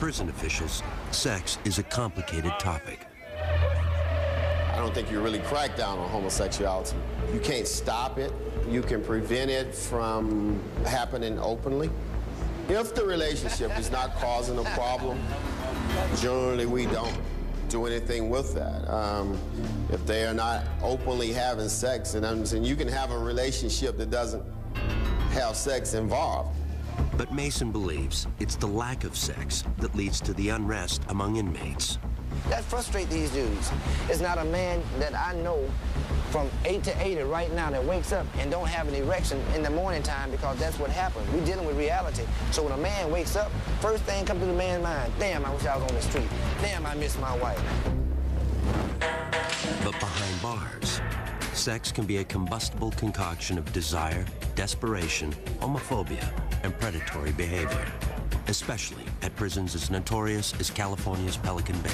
prison officials, sex is a complicated topic. I don't think you really crack down on homosexuality. You can't stop it. You can prevent it from happening openly. If the relationship is not causing a problem, generally we don't do anything with that. If they are not openly having sex, and I'm saying you can have a relationship that doesn't have sex involved. But Mason believes it's the lack of sex that leads to the unrest among inmates. That frustrates these dudes. It's not a man that I know from 8 to 80 right now that wakes up and don't have an erection in the morning time, because that's what happens. We're dealing with reality. So when a man wakes up, first thing comes to the man's mind, damn, I wish I was on the street. Damn, I miss my wife. But behind bars, sex can be a combustible concoction of desire, desperation, homophobia, and predatory behavior, especially at prisons as notorious as California's Pelican Bay.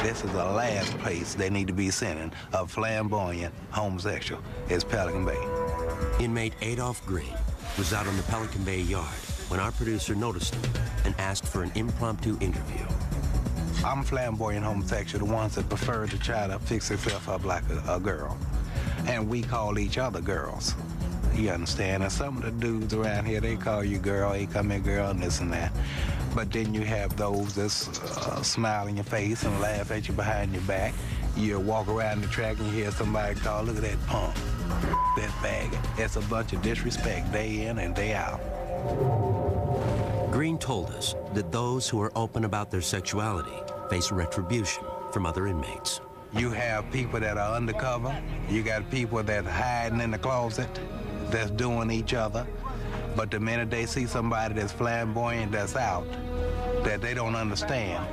This is the last place they need to be sending a flamboyant homosexual, is Pelican Bay. Inmate Adolph Green was out on the Pelican Bay yard when our producer noticed him and asked for an impromptu interview. I'm flamboyant homosexual, the ones that prefer to try to fix themselves up like a girl. And we call each other girls. You understand? And some of the dudes around here, they call you girl, hey, come here, girl, and this and that. But then you have those that smile in your face and laugh at you behind your back. You walk around the track and you hear somebody call, look at that punk, that faggot. It's a bunch of disrespect day in and day out. Green told us that those who are open about their sexuality face retribution from other inmates. You have people that are undercover. You got people that are hiding in the closet, that's doing each other. But the minute they see somebody that's flamboyant, that's out, that they don't understand,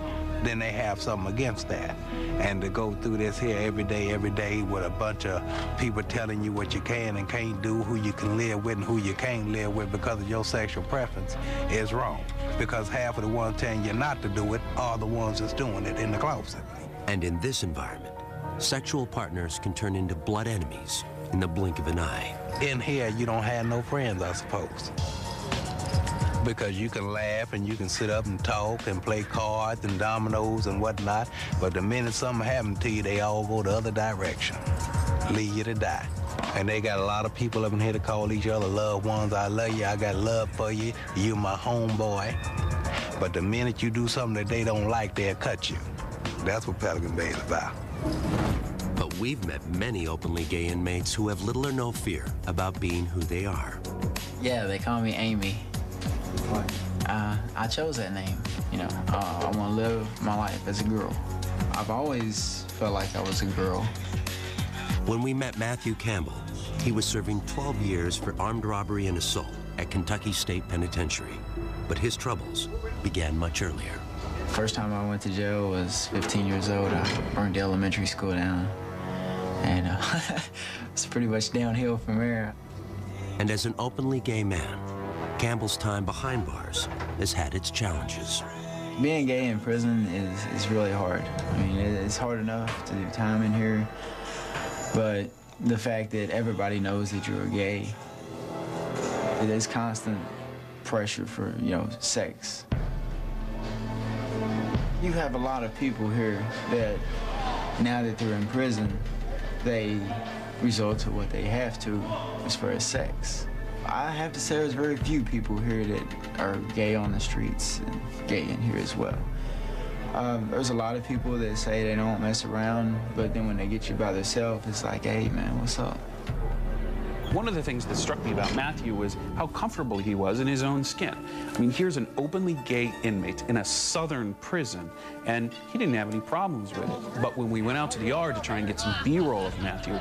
then they have something against that. And to go through this here every day with a bunch of people telling you what you can and can't do, who you can live with and who you can't live with because of your sexual preference is wrong. Because half of the ones telling you not to do it are the ones that's doing it in the closet. And in this environment, sexual partners can turn into blood enemies in the blink of an eye. In here, you don't have no friends, I suppose. Because you can laugh and you can sit up and talk and play cards and dominoes and whatnot, but the minute something happens to you, they all go the other direction, leave you to die. And they got a lot of people up in here to call each other loved ones. I love you, I got love for you, you my homeboy. But the minute you do something that they don't like, they'll cut you. That's what Pelican Bay is about. But we've met many openly gay inmates who have little or no fear about being who they are. Yeah, they call me Amy. I chose that name. You know, I want to live my life as a girl. I've always felt like I was a girl. When we met Matthew Campbell, he was serving 12 years for armed robbery and assault at Kentucky State Penitentiary. But his troubles began much earlier. First time I went to jail was 15 years old. I burned the elementary school down. And it's pretty much downhill from there. And as an openly gay man, Campbell's time behind bars has had its challenges. Being gay in prison is really hard. I mean, it's hard enough to do time in here, but the fact that everybody knows that you're gay, there's constant pressure for, you know, sex. You have a lot of people here that, now that they're in prison, they resort to what they have to as far as sex. I have to say there's very few people here that are gay on the streets and gay in here as well. There's a lot of people that say they don't mess around, but then when they get you by themselves, it's like, hey man, what's up? One of the things that struck me about Matthew was how comfortable he was in his own skin. I mean, here's an openly gay inmate in a southern prison, and he didn't have any problems with it. But when we went out to the yard to try and get some B-roll of Matthew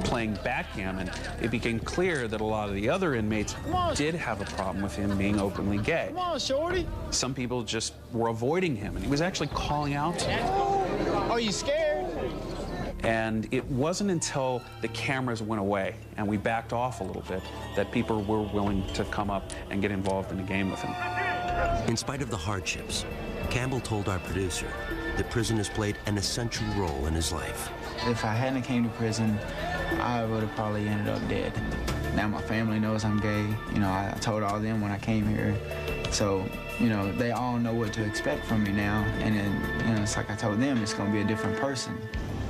playing backgammon, it became clear that a lot of the other inmates did have a problem with him being openly gay. Come on, shorty. Some people just were avoiding him, and he was actually calling out to them. Are you scared? And it wasn't until the cameras went away and we backed off a little bit that people were willing to come up and get involved in the game with him. In spite of the hardships, Campbell told our producer that prison has played an essential role in his life. If I hadn't came to prison, I would have probably ended up dead. Now my family knows I'm gay. You know, I told all them when I came here, So, you know, they all know what to expect from me now, and then, you know, it's like I told them, it's going to be a different person.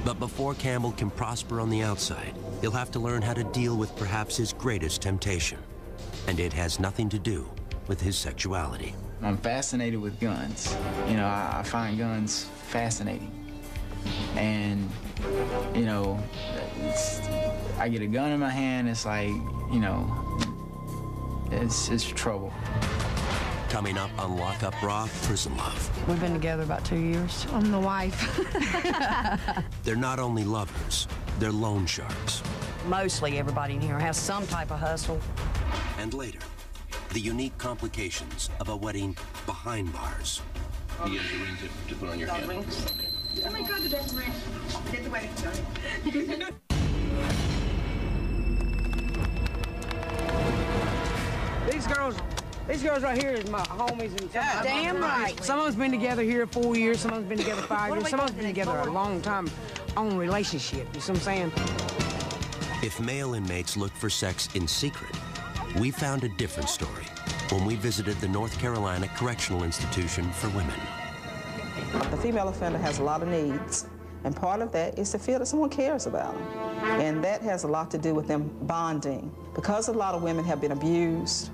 But before Campbell can prosper on the outside, he'll have to learn how to deal with perhaps his greatest temptation. And it has nothing to do with his sexuality. I'm fascinated with guns. You know, I find guns fascinating. And, you know, I get a gun in my hand, it's like, you know, it's trouble. Coming up on Lock Up Raw, Prison Love. We've been together about 2 years. I'm the wife. They're not only lovers, they're loan sharks. Mostly everybody in here has some type of hustle. And later, the unique complications of a wedding behind bars. You get a ring to put on your hand. Okay. Oh my God, the best ring. Get the wedding started. These girls right here is my homies. And damn right. Some of us been together here 4 years, some of us been together 5 years, some of us been together a long time on relationship, you see what I'm saying? If male inmates look for sex in secret, we found a different story when we visited the North Carolina Correctional Institution for Women. The female offender has a lot of needs, and part of that is to feel that someone cares about them. And that has a lot to do with them bonding. Because a lot of women have been abused,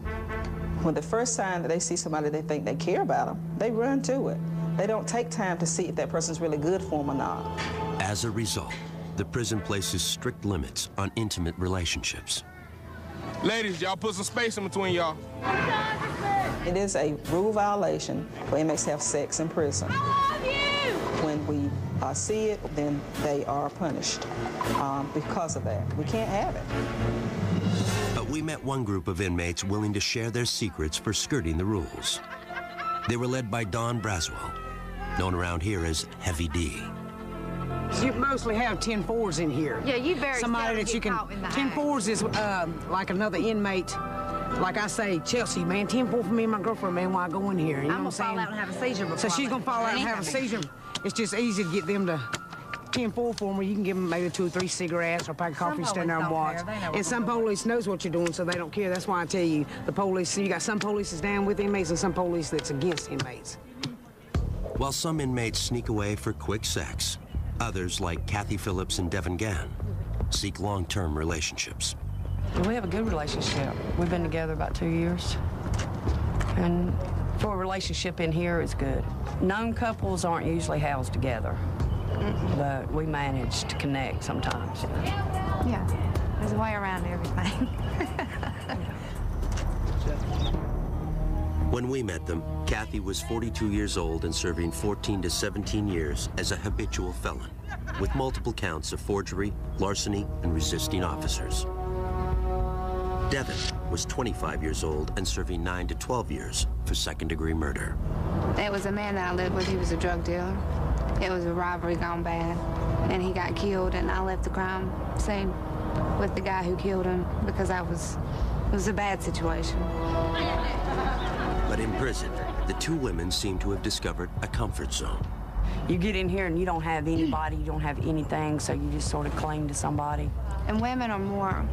when the first sign that they see somebody they think they care about them, they run to it. They don't take time to see if that person's really good for them or not. As a result, the prison places strict limits on intimate relationships. Ladies, y'all put some space in between y'all. It is a rule violation for inmates to have sex in prison. When we see it, then they are punished because of that. We can't have it. But we met one group of inmates willing to share their secrets for skirting the rules. They were led by Don Braswell, known around here as Heavy D. So you mostly have 10-4s in here. Yeah, you very somebody that you can. 10-4s is like another inmate. Like I say, Chelsea, man, 10-4 for me and my girlfriend, man, while I go in here. You know I'm what gonna I'm fall out and have a seizure before. So she's gonna fall out and have a seizure. It's just easy to get them to 10-4 for them, where you can give them maybe 2 or 3 cigarettes or a pack of coffee, stand there and watch. And some police knows what you're doing, so they don't care. That's why I tell you, the police, you got some police that's down with inmates and some police that's against inmates. While some inmates sneak away for quick sex, others, like Kathy Phillips and Devin Gann, seek long-term relationships. We have a good relationship. We've been together about 2 years. And for a relationship in here, it's good. Known couples aren't usually housed together, but we manage to connect sometimes. Yeah, there's a way around everything. When we met them, Kathy was 42 years old and serving 14 to 17 years as a habitual felon, with multiple counts of forgery, larceny, and resisting officers. Devin was 25 years old and serving 9 to 12 years for second-degree murder. There was a man that I lived with. He was a drug dealer. It was a robbery gone bad, and he got killed, and I left the crime scene with the guy who killed him because it was a bad situation. But in prison, the two women seem to have discovered a comfort zone. You get in here and you don't have anybody, you don't have anything, so you just sort of cling to somebody. And women are more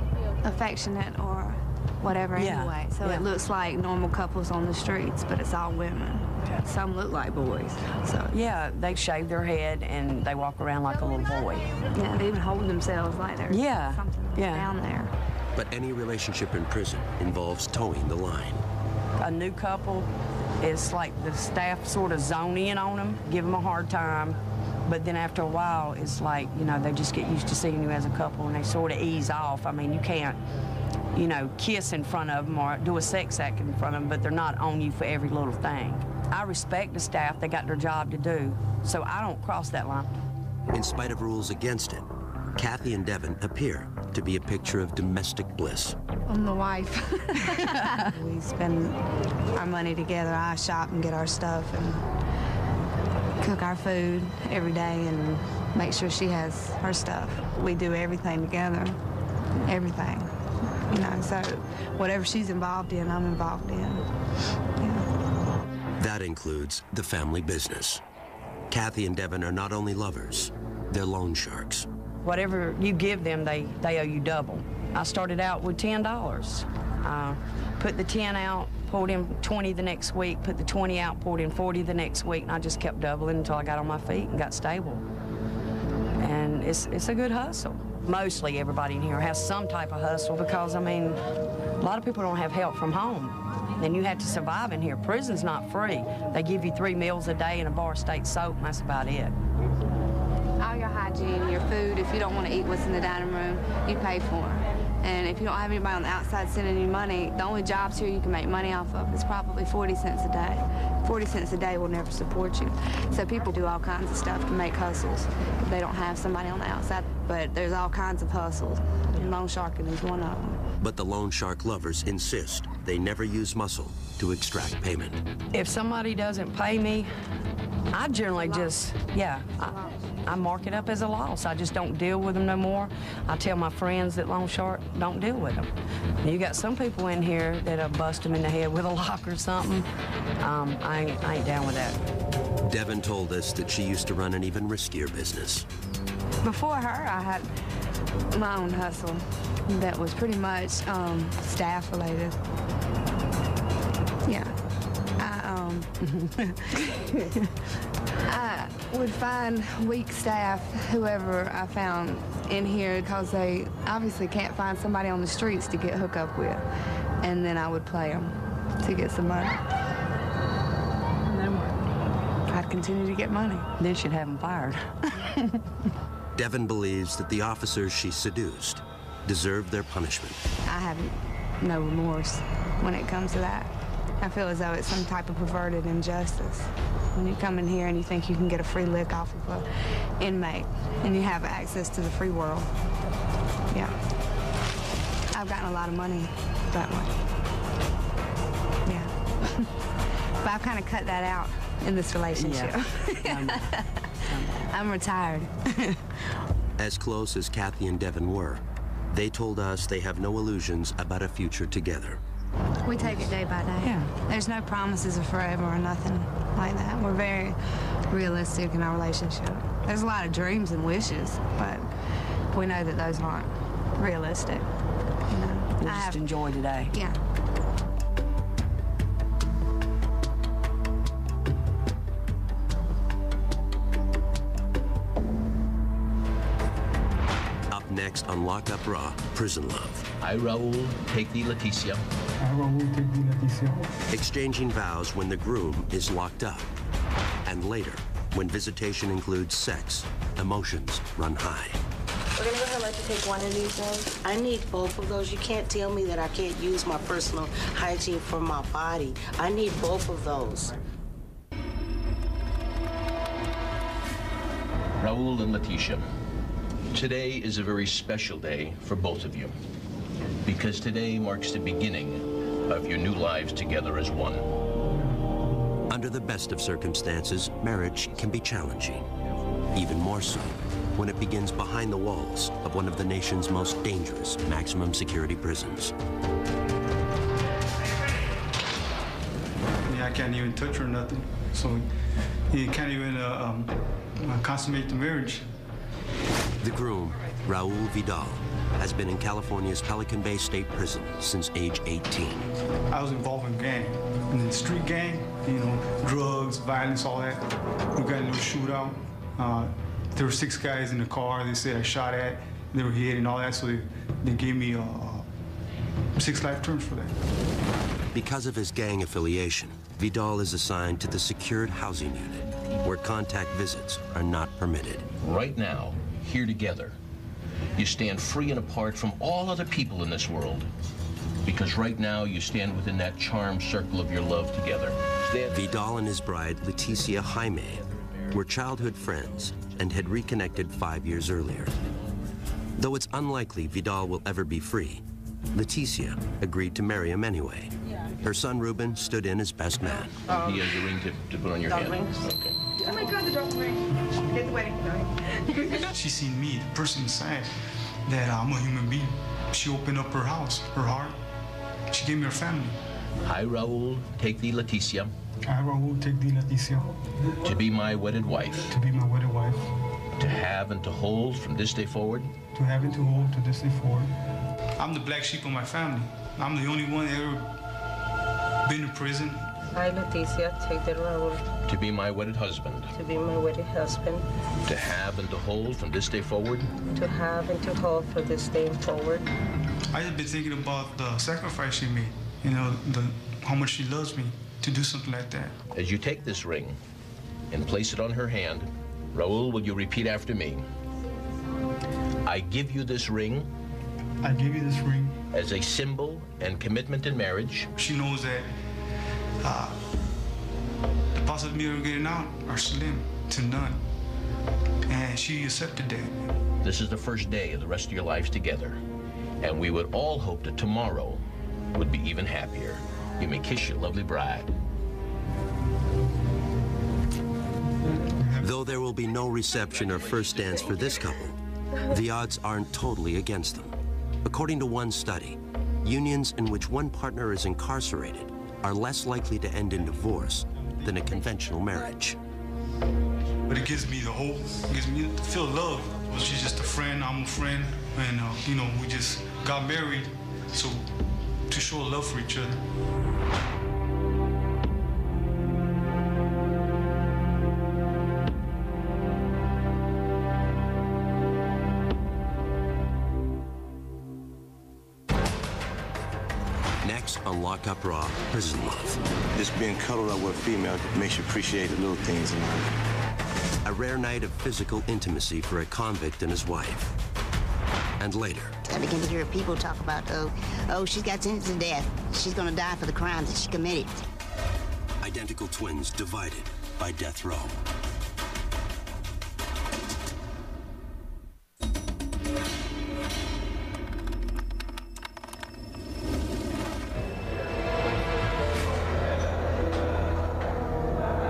affectionate or whatever anyway. So it looks like normal couples on the streets, but it's all women. Some look like boys. So yeah, they shave their head and they walk around like a little boy. Yeah, they even hold themselves like they're something down there. But any relationship in prison involves towing the line. A new couple, it's like the staff sort of zone in on them, give them a hard time, but then after a while, it's like, you know, they just get used to seeing you as a couple and they sort of ease off. I mean, you can't, you know, kiss in front of them or do a sex act in front of them, but they're not on you for every little thing. I respect the staff, they got their job to do, so I don't cross that line. In spite of rules against it, Kathy and Devin appear to be a picture of domestic bliss. I'm the wife. We spend our money together. I shop and get our stuff and cook our food every day and make sure she has her stuff. We do everything together, everything. You know, so whatever she's involved in, I'm involved in. Yeah. That includes the family business. Kathy and Devin are not only lovers, they're loan sharks. Whatever you give them, they owe you double. I started out with $10. Put the 10 out poured in 20 the next week, put the 20 out, poured in 40 the next week, and I just kept doubling until I got on my feet and got stable. And it's a good hustle. Mostly everybody in here has some type of hustle because, I mean, a lot of people don't have help from home. And you have to survive in here. Prison's not free. They give you 3 meals a day and a bar of state soap, and that's about it. All your hygiene, your food, if you don't want to eat what's in the dining room, you pay for it. And if you don't have anybody on the outside sending you money, the only jobs here you can make money off of is probably 40 cents a day. 40 cents a day will never support you. So people do all kinds of stuff to make hustles if they don't have somebody on the outside. But there's all kinds of hustles, and loan sharking is one of them. But the loan shark lovers insist they never use muscle to extract payment. If somebody doesn't pay me, I generally just, I mark it up as a loss. I just don't deal with them no more. I tell my friends that loan shark, don't deal with them. You got some people in here that'll bust them in the head with a lock or something. I ain't down with that. Devin told us that she used to run an even riskier business. Before her, I had my own hustle that was pretty much staff related. Yeah. I would find weak staff, whoever I found in here, because they obviously can't find somebody on the streets to get hooked up with. And then I would play them to get some money. And then what? I'd continue to get money. Then she'd have them fired. Devin believes that the officers she seduced deserve their punishment. I have no remorse when it comes to that. I feel as though it's some type of perverted injustice. When you come in here and you think you can get a free lick off of an inmate and you have access to the free world. Yeah. I've gotten a lot of money that way. Yeah. But I've kind of cut that out in this relationship. Yeah. I'm retired. As close as Kathy and Devin were, they told us they have no illusions about a future together. We take it day by day. Yeah. There's no promises of forever or nothing like that. We're very realistic in our relationship. There's a lot of dreams and wishes, but we know that those aren't realistic. You know, we'll just enjoy today. Yeah. Next on Lock Up Raw, Prison Love. I, Raul, take thee, Leticia. I, Raul, take thee, Leticia. Exchanging vows when the groom is locked up. And later, when visitation includes sex, emotions run high. We're gonna go ahead and let you take one of these ones. I need both of those. You can't tell me that I can't use my personal hygiene for my body. I need both of those. Raul and Leticia. Today is a very special day for both of you, because today marks the beginning of your new lives together as one. Under the best of circumstances, marriage can be challenging, even more so when it begins behind the walls of one of the nation's most dangerous maximum security prisons. Yeah, I can't even touch her or nothing, so you can't even consummate the marriage. The groom, Raul Vidal, has been in California's Pelican Bay State Prison since age 18. I was involved in gang, in the street gang, you know, drugs, violence, all that. We got a little shootout. There were 6 guys in the car they said I shot at. They were hit and all that, so they gave me 6 life terms for that. Because of his gang affiliation, Vidal is assigned to the secured housing unit, where contact visits are not permitted. Right now, here together, you stand free and apart from all other people in this world. Because right now, you stand within that charmed circle of your love together. Vidal and his bride, Leticia Jaime, were childhood friends and had reconnected 5 years earlier. Though it's unlikely Vidal will ever be free, Leticia agreed to marry him anyway. Her son, Ruben, stood in as best man. He has a ring to put on your hand. Okay. Oh my God, the dog ring. Get the wedding tonight. She seen me, the person inside, that I'm a human being. She opened up her house, her heart. She gave me her family. I, Raul, take thee, Leticia. I, Raul, take thee, Leticia. To be my wedded wife. To be my wedded wife. To have and to hold from this day forward. To have and to hold to this day forward. I'm the black sheep of my family. I'm the only one that ever been to prison. I, Leticia, take the Raul To be my wedded husband. to be my wedded husband, To have and to hold from this day forward. to have and to hold for this day forward. I just been thinking about the sacrifice she made, you know, how much she loves me to do something like that. As you take this ring and place it on her hand, Raul, will you repeat after me? I give you this ring. I give you this ring. As a symbol and commitment in marriage. She knows that the possibility of getting out are slim to none. And she accepted that. This is the first day of the rest of your lives together. And we would all hope that tomorrow would be even happier. You may kiss your lovely bride. Though there will be no reception or first dance for this couple, the odds aren't totally against them. According to one study, unions in which one partner is incarcerated are less likely to end in divorce than a conventional marriage. But it gives me the hope, it gives me to feel love. She's just a friend, I'm a friend, and you know, we just got married, so to show love for each other. Next on Lock Up Raw, Prison Love. Just being cuddled up with a female makes you appreciate the little things in life. A rare night of physical intimacy for a convict and his wife. And later, I begin to hear people talk about, oh, she's got sentenced to death. She's going to die for the crimes that she committed. identical twins divided by death row.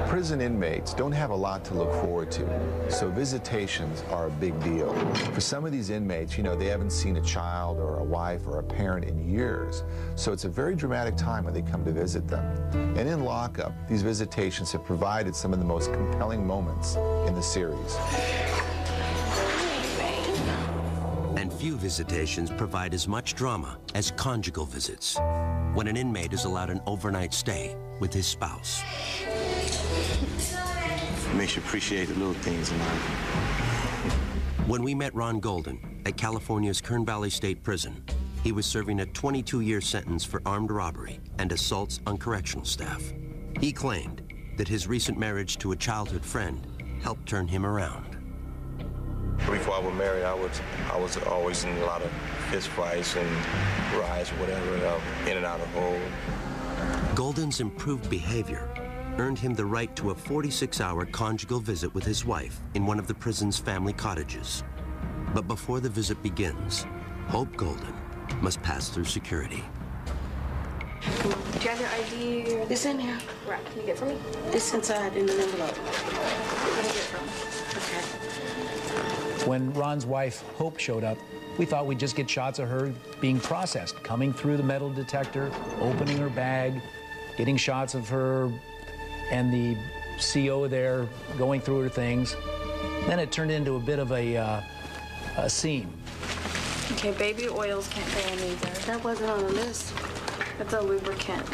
Prison inmates don't have a lot to look forward to, so visitations are a big deal. For some of these inmates, you know, they haven't seen a child or a wife or a parent in years, so it's a very dramatic time when they come to visit them. And in lockup, these visitations have provided some of the most compelling moments in the series. And few visitations provide as much drama as conjugal visits, when an inmate is allowed an overnight stay with his spouse. It makes you appreciate the little things in life. When we met Ron Golden at California's Kern Valley State Prison, he was serving a 22-year sentence for armed robbery and assaults on correctional staff. He claimed that his recent marriage to a childhood friend helped turn him around. Before I was married, I was always in a lot of fist fights and riots, whatever, in and out of hole. Golden's improved behavior earned him the right to a 46-hour conjugal visit with his wife in one of the prison's family cottages. But before the visit begins, Hope Golden must pass through security. Do you have your ID? It's in here. Right. Can you get it for me? It's inside in the envelope. Let me get it from me. Okay. When Ron's wife, Hope, showed up, we thought we'd just get shots of her being processed, coming through the metal detector, opening her bag, getting shots of her and the CO there going through her things. Then it turned into a bit of a scene. Okay, baby oils can't go in either. That wasn't on the list. It's a lubricant.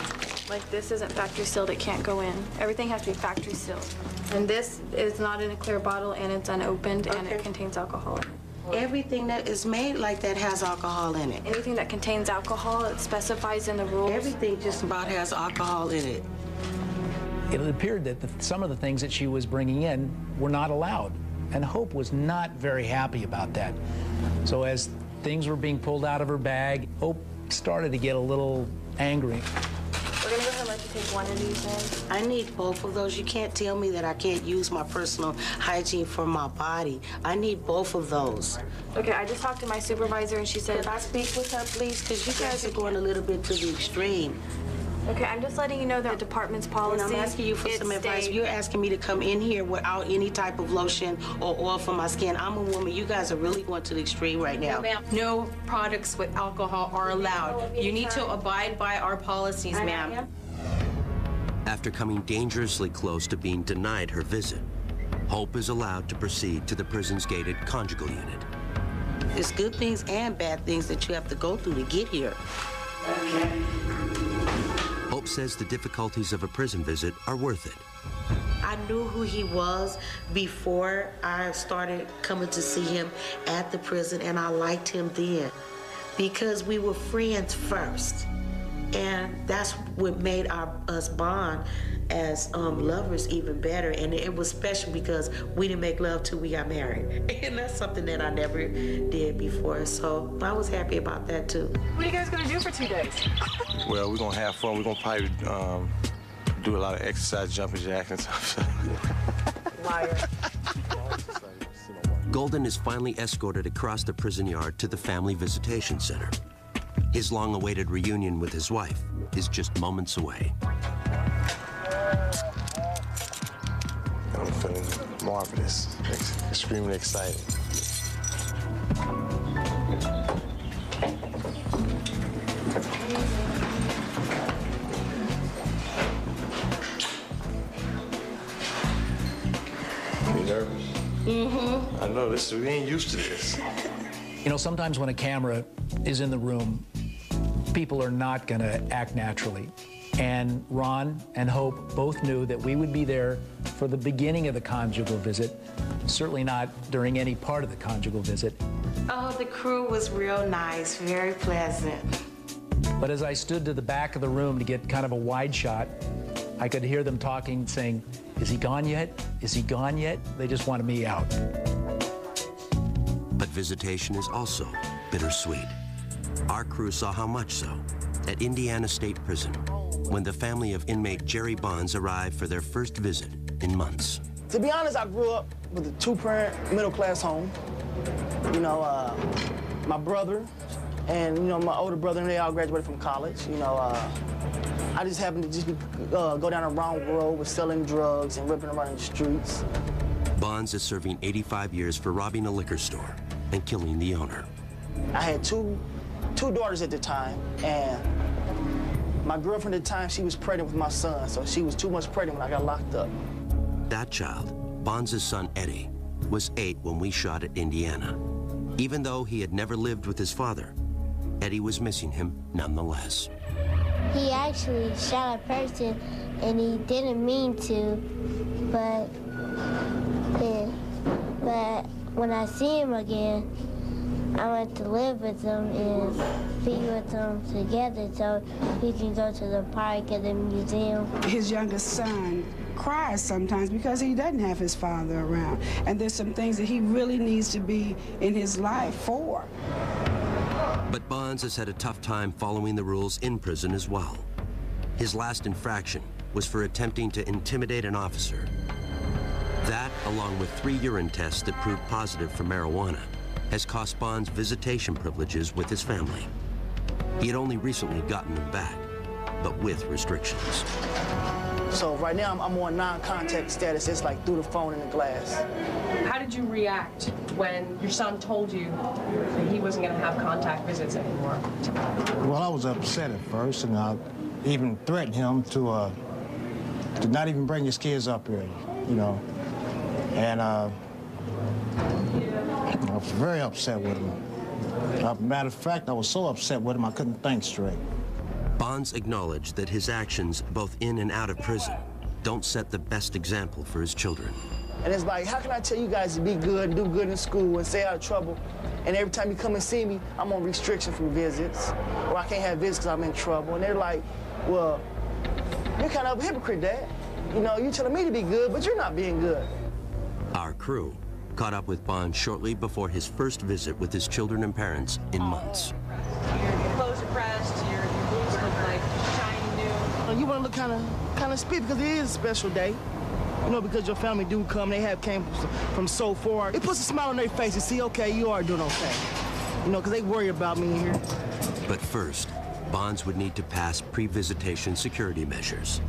Like, this isn't factory sealed, it can't go in. Everything has to be factory sealed. And this is not in a clear bottle, and it's unopened, and it contains alcohol in it. Everything that is made like that has alcohol in it. Anything that contains alcohol, it specifies in the rules. Everything just about has alcohol in it. It appeared that some of the things that she was bringing in were not allowed, and Hope was not very happy about that. So as things were being pulled out of her bag, Hope started to get a little angry. We're gonna go ahead and let you take one of these in. I need both of those. You can't tell me that I can't use my personal hygiene for my body. I need both of those. Okay, I just talked to my supervisor, and she said... Can I speak with her, please? Because you guys are going a little bit to the extreme. Okay, I'm just letting you know the department's policy. And I'm asking you for some advice. You're asking me to come in here without any type of lotion or oil for my skin. I'm a woman. You guys are really going to the extreme right now. No products with alcohol are allowed. You need to abide by our policies, ma'am. After coming dangerously close to being denied her visit, Hope is allowed to proceed to the prison's gated conjugal unit. There's good things and bad things that you have to go through to get here. Hope Hope says the difficulties of a prison visit are worth it. I knew who he was before I started coming to see him at the prison, and I liked him then because we were friends first. And that's what made us bond as lovers even better. And it was special because we didn't make love till we got married. And that's something that I never did before. So I was happy about that too. What are you guys gonna do for 2 days? Well, we're gonna have fun. We're gonna probably do a lot of exercise, jumping jacks and stuff. Liar. Golden is finally escorted across the prison yard to the Family Visitation Center. His long-awaited reunion with his wife is just moments away. I'm feeling marvelous, extremely excited. You nervous? Mm-hmm. I know, we ain't used to this. You know, sometimes when a camera is in the room, people are not going to act naturally. And Ron and Hope both knew that we would be there for the beginning of the conjugal visit, certainly not during any part of the conjugal visit. Oh, the crew was real nice, very pleasant. But as I stood to the back of the room to get kind of a wide shot, I could hear them talking, saying, "Is he gone yet? Is he gone yet?" They just wanted me out. But visitation is also bittersweet. Our crew saw how much so at Indiana State Prison when the family of inmate Jerry Bonds arrived for their first visit in months. To be honest, I grew up with a two-parent, middle-class home. You know, my brother and, you know, my older brother, and they all graduated from college. You know, I just happened to just go down the wrong road with selling drugs and ripping around in the streets. Bonds is serving 85 years for robbing a liquor store and killing the owner. I had two daughters at the time, and my girlfriend at the time, she was pregnant with my son, so she was too much pregnant when I got locked up. That child, Bonds' son Eddie, was 8 when we shot at Indiana. Even though he had never lived with his father, Eddie was missing him nonetheless. He actually shot a person, and he didn't mean to, but when I see him again, I want to live with him and be with him together so we can go to the park and the museum. His youngest son cries sometimes because he doesn't have his father around. And there's some things that he really needs to be in his life for. But Bonds has had a tough time following the rules in prison as well. His last infraction was for attempting to intimidate an officer. That, along with 3 urine tests that proved positive for marijuana, has cost Bonds visitation privileges with his family. He had only recently gotten them back, but with restrictions. So right now I'm on non-contact status. It's like through the phone and the glass. How did you react when your son told you that he wasn't going to have contact visits anymore? Well, I was upset at first, and I even threatened him to not even bring his kids up here, you know. And I was very upset with him. Matter of fact, I was so upset with him I couldn't think straight. Bonds acknowledged that his actions, both in and out of prison, don't set the best example for his children. And it's like, how can I tell you guys to be good, do good in school, and stay out of trouble, and every time you come and see me, I'm on restriction from visits, or I can't have visits because I'm in trouble. And they're like, well, you're kind of a hypocrite, Dad. You know, you're telling me to be good, but you're not being good. Our crew caught up with Bonds shortly before his first visit with his children and parents in months. Your clothes are pressed, your boobs look like shiny new. You want to look kind of spit because it is a special day. You know, because your family do come, they came from so far. It puts a smile on their face and see, okay, you are doing okay. You know, because they worry about me here. But first, Bonds would need to pass pre-visitation security measures,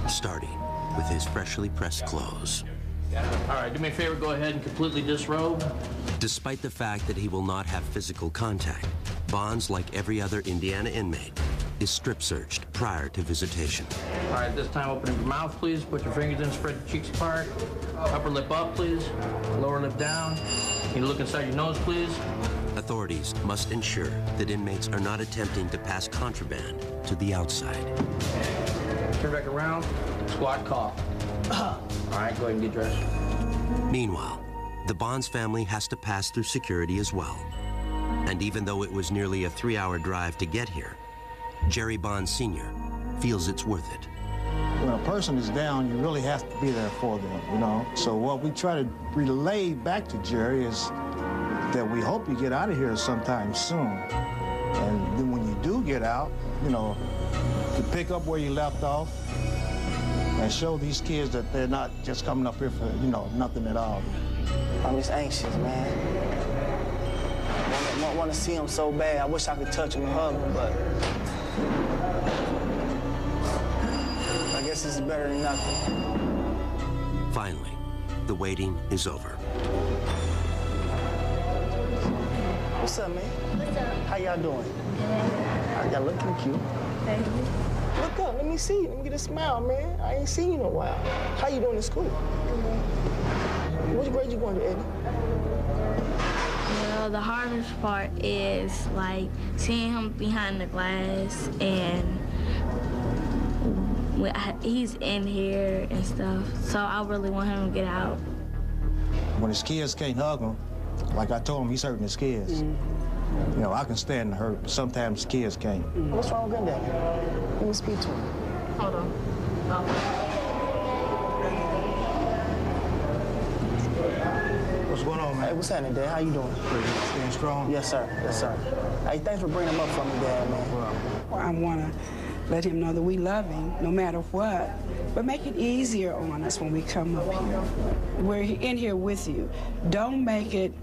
starting with his freshly pressed clothes. All right, do me a favor, go ahead and completely disrobe. Despite the fact that he will not have physical contact, Bonds, like every other Indiana inmate, is strip searched prior to visitation. All right, this time open your mouth, please. Put your fingers in, spread your cheeks apart. Upper lip up, please. Lower lip down. You look inside your nose, please. Authorities must ensure that inmates are not attempting to pass contraband to the outside. Turn back around, squat, cough. All right, go ahead and get dressed. Meanwhile, the Bonds family has to pass through security as well. And even though it was nearly a 3-hour drive to get here, Jerry Bond Sr. feels it's worth it. When a person is down, you really have to be there for them, you know? So what we try to relay back to Jerry is that we hope you get out of here sometime soon. And then when you do get out, you know, to pick up where you left off and show these kids that they're not just coming up here for, you know, nothing at all. I'm just anxious, man. I want to see him so bad. I wish I could touch him and hug him, but I guess this is better than nothing. Finally, the waiting is over. What's up, man? What's up? How y'all doing? Good. Y'all looking cute. Thank you. Look up, let me see you. Let me get a smile, man. I ain't seen you in a while. How you doing in school? Which grade you going to, Eddie? Well, the hardest part is like seeing him behind the glass and he's in here and stuff. So I really want him to get out. When his kids can't hug him, like I told him, he's hurting his kids. You know, I can stand the hurt, but sometimes kids can't. What's wrong with Granddaddy? Let me speak to him. Hold on. What's going on, man? Hey, what's happening, Dad? How you doing? Staying strong? Yes, sir. Yes, sir. Hey, thanks for bringing him up for me, Dad, man. Well, I want to let him know that we love him no matter what, but make it easier on us when we come up here. We're in here with you. Don't make it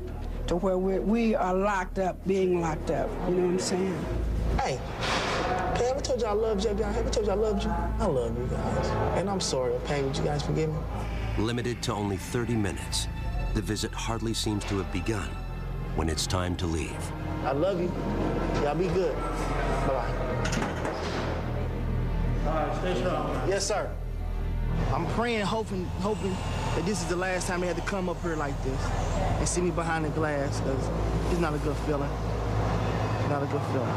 to where we are locked up, being locked up. You know what I'm saying? Hey, I ever told you I loved you? I ever told you I loved you? I love you guys. And I'm sorry, okay? Would you guys forgive me? Limited to only 30 minutes, the visit hardly seems to have begun when it's time to leave. I love you. Y'all be good. Bye-bye. All right, stay strong. Yes, sir. I'm praying, hoping that this is the last time they had to come up here like this and see me behind the glass, because it's not a good feeling. Not a good feeling.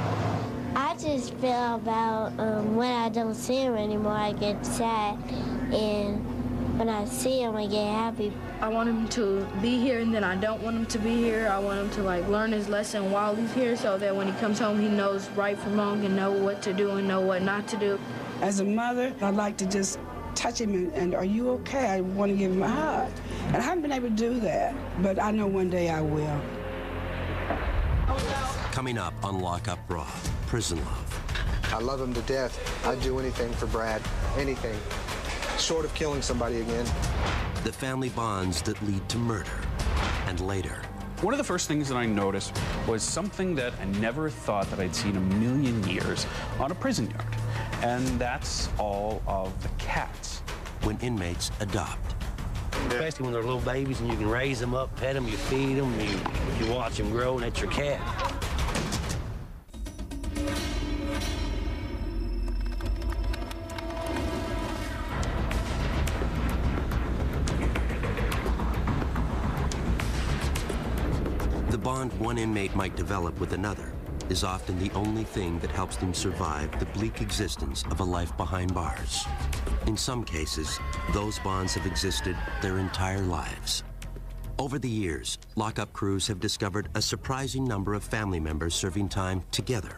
I just feel about when I don't see him anymore, I get sad, and when I see him, I get happy. I want him to be here, and then I don't want him to be here. I want him to like learn his lesson while he's here, so that when he comes home, he knows right from wrong and know what to do and know what not to do. As a mother, I'd like to just touch him and are you okay? I want to give him a hug. And I haven't been able to do that, but I know one day I will. Coming up on Lock Up Raw, Prison Love. I love him to death. I'd do anything for Brad, anything, short of killing somebody again. The family bonds that lead to murder, and later. One of the first things that I noticed was something that I never thought that I'd seen in a million years on a prison yard. And that's all of the cats. When inmates adopt. Especially when they're little babies and you can raise them up, pet them, you feed them, you watch them grow, and that's your cat. The bond one inmate might develop with another is often the only thing that helps them survive the bleak existence of a life behind bars. In some cases, those bonds have existed their entire lives. Over the years, lockup crews have discovered a surprising number of family members serving time together.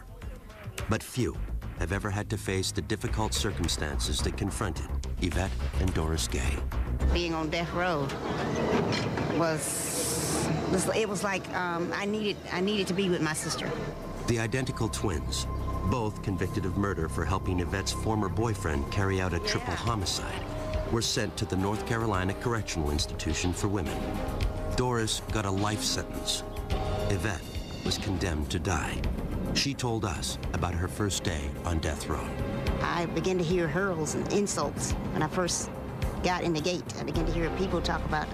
But few have ever had to face the difficult circumstances that confronted Yvette and Doris Gay. Being on death row was like I needed to be with my sister. The identical twins, both convicted of murder for helping Yvette's former boyfriend carry out a triple homicide, were sent to the North Carolina Correctional Institution for Women. Doris got a life sentence. Yvette was condemned to die. She told us about her first day on death row. I began to hear hurls and insults when I first got in the gate. I began to hear people talk about,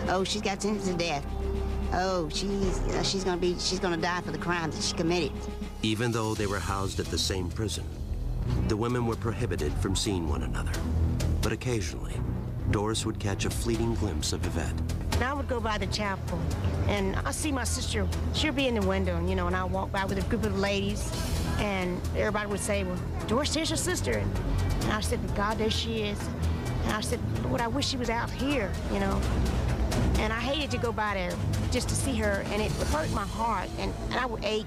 oh, she's got sentenced to death. Oh, she's gonna die for the crimes that she committed. Even though they were housed at the same prison, the women were prohibited from seeing one another. But occasionally, Doris would catch a fleeting glimpse of Yvette. And I would go by the chapel, and I'll see my sister. She'll be in the window, and I'll walk by with a group of ladies, And everybody would say, well, Doris, there's your sister. And I said, God, there she is. And I said, Lord, I wish she was out here, you know. And I hated to go by there just to see her, and it hurt my heart, and I would ache.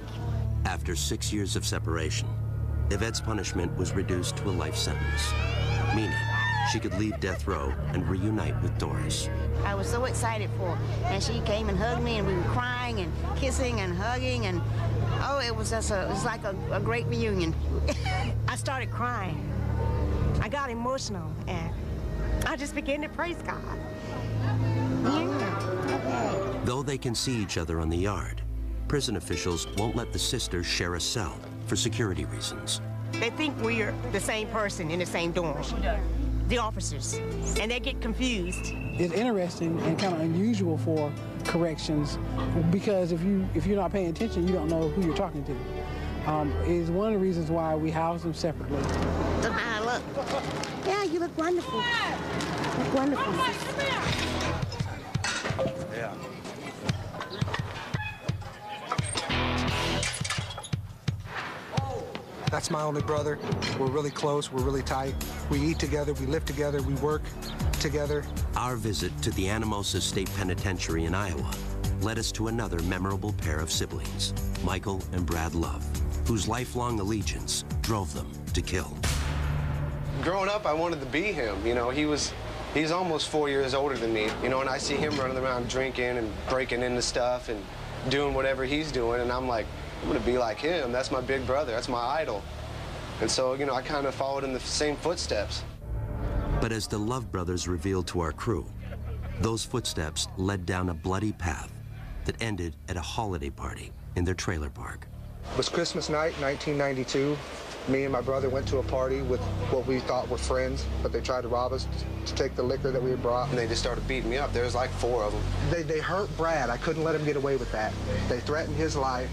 After 6 years of separation, Yvette's punishment was reduced to a life sentence, meaning she could leave death row and reunite with Doris. I was so excited for her, and she came and hugged me, and we were crying and kissing and hugging, and oh, it was just it was like a great reunion. I started crying. I got emotional, and I just began to praise God. Yeah. Though they can see each other on the yard, prison officials won't let the sisters share a cell for security reasons. They think we're the same person in the same dorm, the officers, and they get confused. It's interesting and kind of unusual for corrections because if you're not paying attention, you don't know who you're talking to. Is one of the reasons why we house them separately. Look how I look. Yeah, you look wonderful. You look wonderful. Yeah. That's my only brother. We're really close, we're really tight. We eat together, we live together, we work together. Our visit to the Anamosa State Penitentiary in Iowa led us to another memorable pair of siblings, Michael and Brad Love, whose lifelong allegiance drove them to kill. Growing up, I wanted to be him. You know, he's almost 4 years older than me, you know, and I see him running around drinking and breaking into stuff and doing whatever he's doing, and I'm like, I'm gonna be like him. That's my big brother, that's my idol. And so, you know, I kind of followed in the same footsteps. But as the Love brothers revealed to our crew, those footsteps led down a bloody path that ended at a holiday party in their trailer park. It was Christmas night, 1992. Me and my brother went to a party with what we thought were friends, but they tried to rob us to take the liquor that we had brought. And they just started beating me up. There was like 4 of them. They hurt Brad. I couldn't let him get away with that. They threatened his life,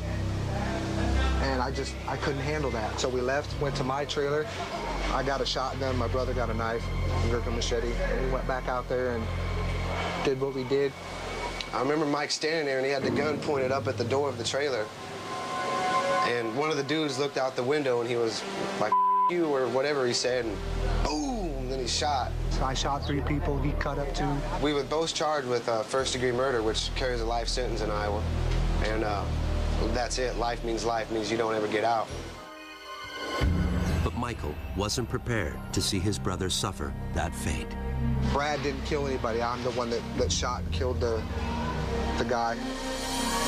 and I couldn't handle that. So we left, went to my trailer. I got a shotgun, my brother got a knife, a Gurkha machete, and we went back out there and did what we did. I remember Mike standing there, and he had the gun pointed up at the door of the trailer. And one of the dudes looked out the window, and he was like, F you, or whatever he said, and boom, and then he shot. So I shot 3 people, he cut up 2. We were both charged with first-degree murder, which carries a life sentence in Iowa. And that's it. Life means you don't ever get out. But Michael wasn't prepared to see his brother suffer that fate. Brad didn't kill anybody. I'm the one that shot and killed the guy.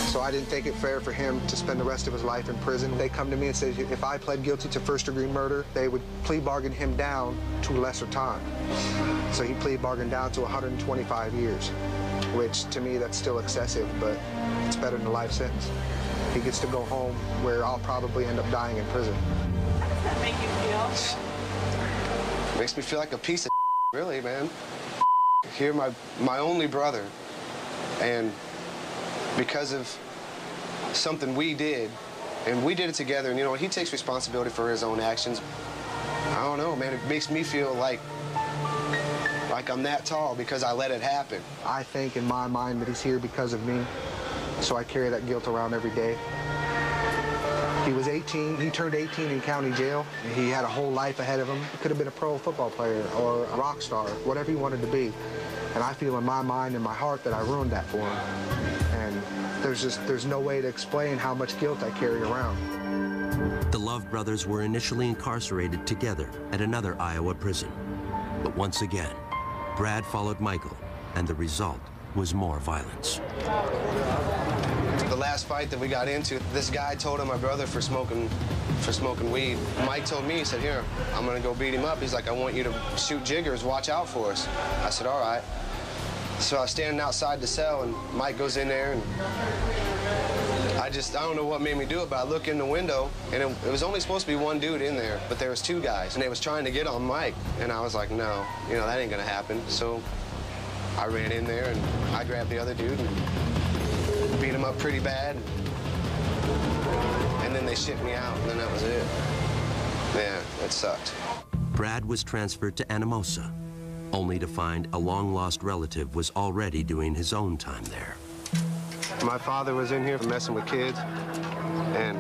So I didn't think it fair for him to spend the rest of his life in prison. They come to me and say if I pled guilty to first-degree murder, they would plea bargain him down to a lesser time. So he plea bargained down to 125 years, which to me that's still excessive, but it's better than a life sentence. He gets to go home where I'll probably end up dying in prison. How does that make you feel? Makes me feel like a piece of really, man. Here, my only brother, and because of something we did, and we did it together, and you know, he takes responsibility for his own actions. I don't know, man, it makes me feel like I'm that tall because I let it happen. I think in my mind that he's here because of me, so I carry that guilt around every day. He was 18, he turned 18 in county jail. He had a whole life ahead of him. He could have been a pro football player or a rock star, whatever he wanted to be. And I feel in my mind and my heart that I ruined that for him. And there's no way to explain how much guilt I carry around. The Love brothers were initially incarcerated together at another Iowa prison. But once again, Brad followed Michael, and the result was more violence. The last fight that we got into, this guy told on my brother for smoking weed. Mike told me, he said, here, I'm gonna go beat him up. He's like, I want you to shoot jiggers, watch out for us. I said, all right. So I was standing outside the cell, and Mike goes in there, and I don't know what made me do it, but I look in the window, and it was only supposed to be one dude in there, but there was 2 guys, and they was trying to get on Mike. And I was like, no, you know, that ain't gonna happen. So I ran in there, and I grabbed the other dude, and beat him up pretty bad. And then they shipped me out, and then that was it. Yeah, it sucked. Brad was transferred to Anamosa, only to find a long-lost relative was already doing his own time there. My father was in here messing with kids, and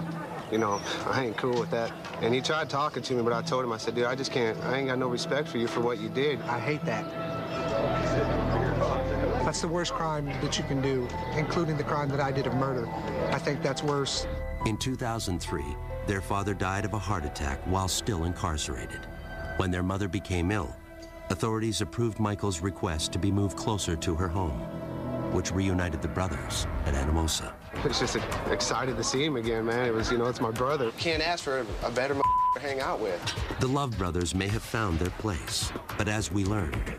you know, I ain't cool with that. And he tried talking to me, but I told him, I said, dude, I just can't, I ain't got no respect for you for what you did. I hate that. That's the worst crime that you can do, including the crime that I did of murder. I think that's worse. In 2003, their father died of a heart attack while still incarcerated. When their mother became ill, authorities approved Michael's request to be moved closer to her home, which reunited the brothers at Anamosa. It's just excited to see him again, man. It was, you know, it's my brother. Can't ask for a better to hang out with. The Love brothers may have found their place, but as we learned,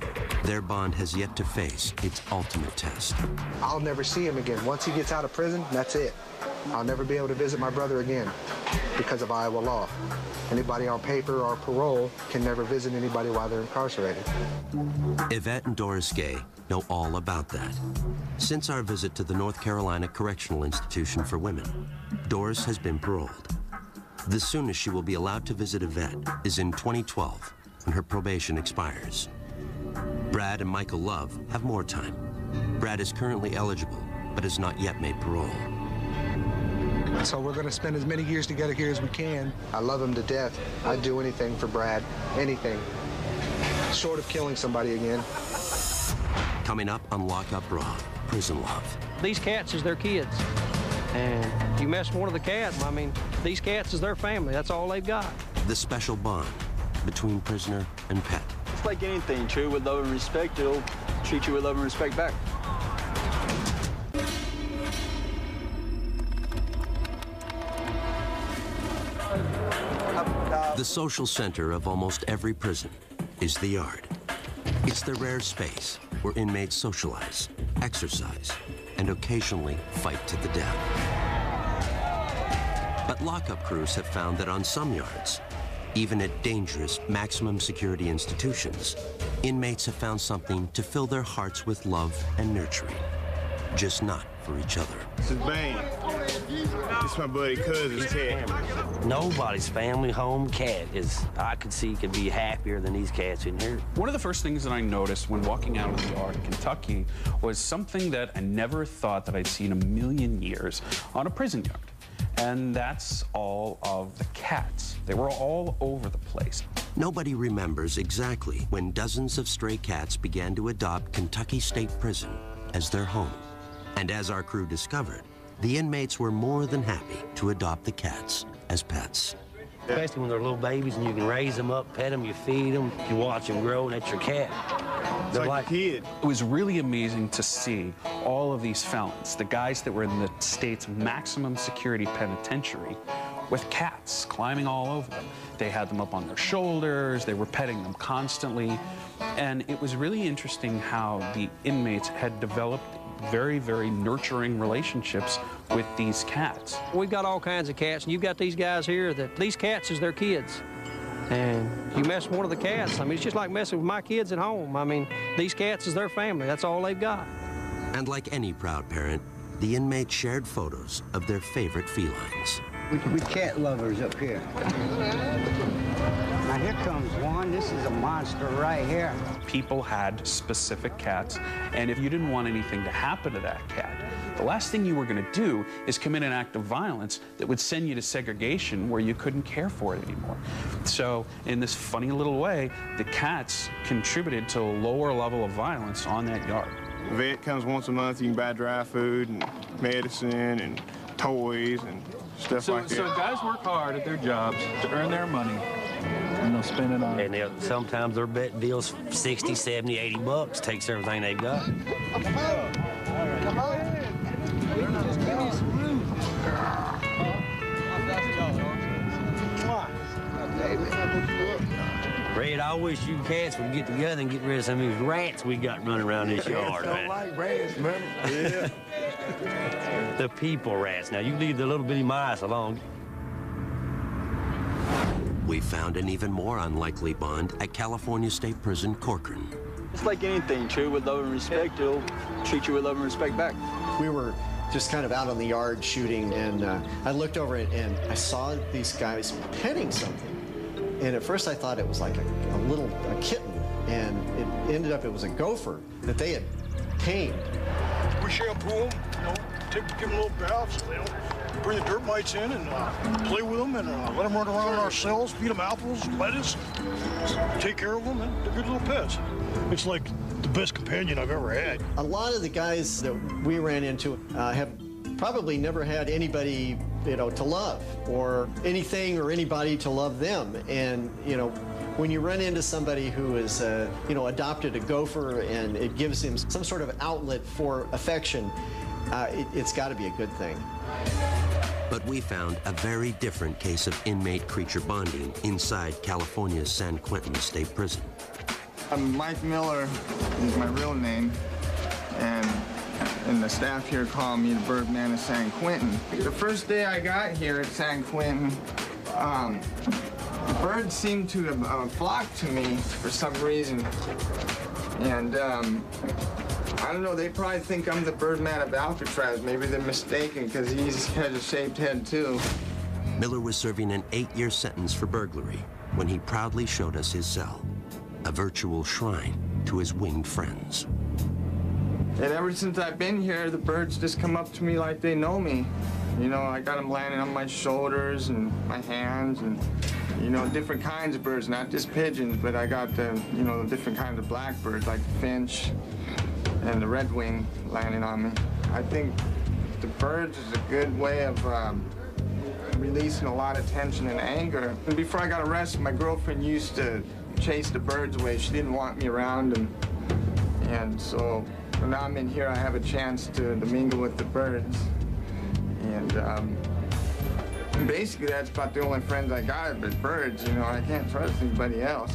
their bond has yet to face its ultimate test. I'll never see him again. Once he gets out of prison, that's it. I'll never be able to visit my brother again because of Iowa law. Anybody on paper or parole can never visit anybody while they're incarcerated. Yvette and Doris Gay know all about that. Since our visit to the North Carolina Correctional Institution for Women, Doris has been paroled. The soonest she will be allowed to visit Yvette is in 2012, when her probation expires. Brad and Michael Love have more time. Brad is currently eligible, but has not yet made parole. So we're going to spend as many years together here as we can. I love him to death. I'd do anything for Brad, anything, short of killing somebody again. Coming up on Lockup Raw, Prison Love. These cats is their kids. And you mess with one of the cats, I mean, these cats is their family. That's all they've got. The special bond between prisoner and pet. It's like anything, true with love and respect, it'll treat you with love and respect back. The social center of almost every prison is the yard. It's the rare space where inmates socialize, exercise, and occasionally fight to the death. But lockup crews have found that on some yards, even at dangerous maximum security institutions, inmates have found something to fill their hearts with love and nurturing, just not for each other. This is Bane. This is my buddy cousin, Ted. Nobody's family home cat I could see could be happier than these cats in here. One of the first things that I noticed when walking out of the yard in Kentucky was something that I never thought that I'd seen in a million years on a prison yard. And that's all of the cats. They were all over the place. Nobody remembers exactly when dozens of stray cats began to adopt Kentucky State Prison as their home. And as our crew discovered, the inmates were more than happy to adopt the cats as pets. Especially when they're little babies and you can raise them up, pet them, you feed them, you watch them grow, and that's your cat. They're like a kid. It was really amazing to see all of these felons, the guys that were in the state's maximum security penitentiary, with cats climbing all over them. They had them up on their shoulders, they were petting them constantly, and it was really interesting how the inmates had developed very, very nurturing relationships with these cats. We've got all kinds of cats, and you've got these guys here that these cats is their kids. And you mess with one of the cats, I mean, it's just like messing with my kids at home. I mean, these cats is their family. That's all they've got. And like any proud parent, the inmates shared photos of their favorite felines. We cat lovers up here. Now here comes one. This is a monster right here. People had specific cats, and if you didn't want anything to happen to that cat, the last thing you were going to do is commit an act of violence that would send you to segregation where you couldn't care for it anymore. So in this funny little way, the cats contributed to a lower level of violence on that yard. The vet comes once a month. You can buy dry food and medicine and toys and stuff like that. So guys work hard at their jobs to earn their money, and they'll spend it on. And sometimes their bet deal's 60, 70, 80 bucks, takes everything they've got. Come on. Just give me some room. Red, I wish you cats would get together and get rid of some of these rats we got running around this yard, man. Don't like rats, man. Yeah. The people rats. Now, you leave the little bitty mice alone. We found an even more unlikely bond at California State Prison, Corcoran. It's like anything, true with love and respect, it'll treat you with love and respect back. We were just kind of out on the yard shooting, and I looked over it and I saw these guys petting something. And at first I thought it was like a kitten, and it ended up it was a gopher that they had tamed. We shampoo them, give them a little bath so they don't bring the dirt mites in and play with them and let them run around in our cells, feed them apples, lettuce, take care of them, and they're good little pets. It's like the best companion I've ever had. A lot of the guys that we ran into have probably never had anybody, you know, to love, or anything or anybody to love them. And, you know, when you run into somebody who is, you know, adopted a gopher and it gives him some sort of outlet for affection, it's got to be a good thing. But we found a very different case of inmate-creature bonding inside California's San Quentin State Prison. Mike Miller is my real name, and the staff here call me the Birdman of San Quentin. The first day I got here at San Quentin, birds seemed to have flocked to me for some reason. And I don't know, they probably think I'm the Birdman of Alcatraz. Maybe they're mistaken because he has a shaped head too. Miller was serving an 8-year sentence for burglary when he proudly showed us his cell, a virtual shrine to his winged friends. And ever since I've been here, the birds just come up to me like they know me. You know, I got them landing on my shoulders and my hands and, you know, different kinds of birds, not just pigeons, but I got the, you know, different kinds of blackbirds like the finch and the redwing landing on me. I think the birds is a good way of releasing a lot of tension and anger. And before I got arrested, my girlfriend used to chase the birds away. She didn't want me around, and so when now I'm in here, I have a chance to mingle with the birds. And basically, that's about the only friends I got, but birds, you know, I can't trust anybody else.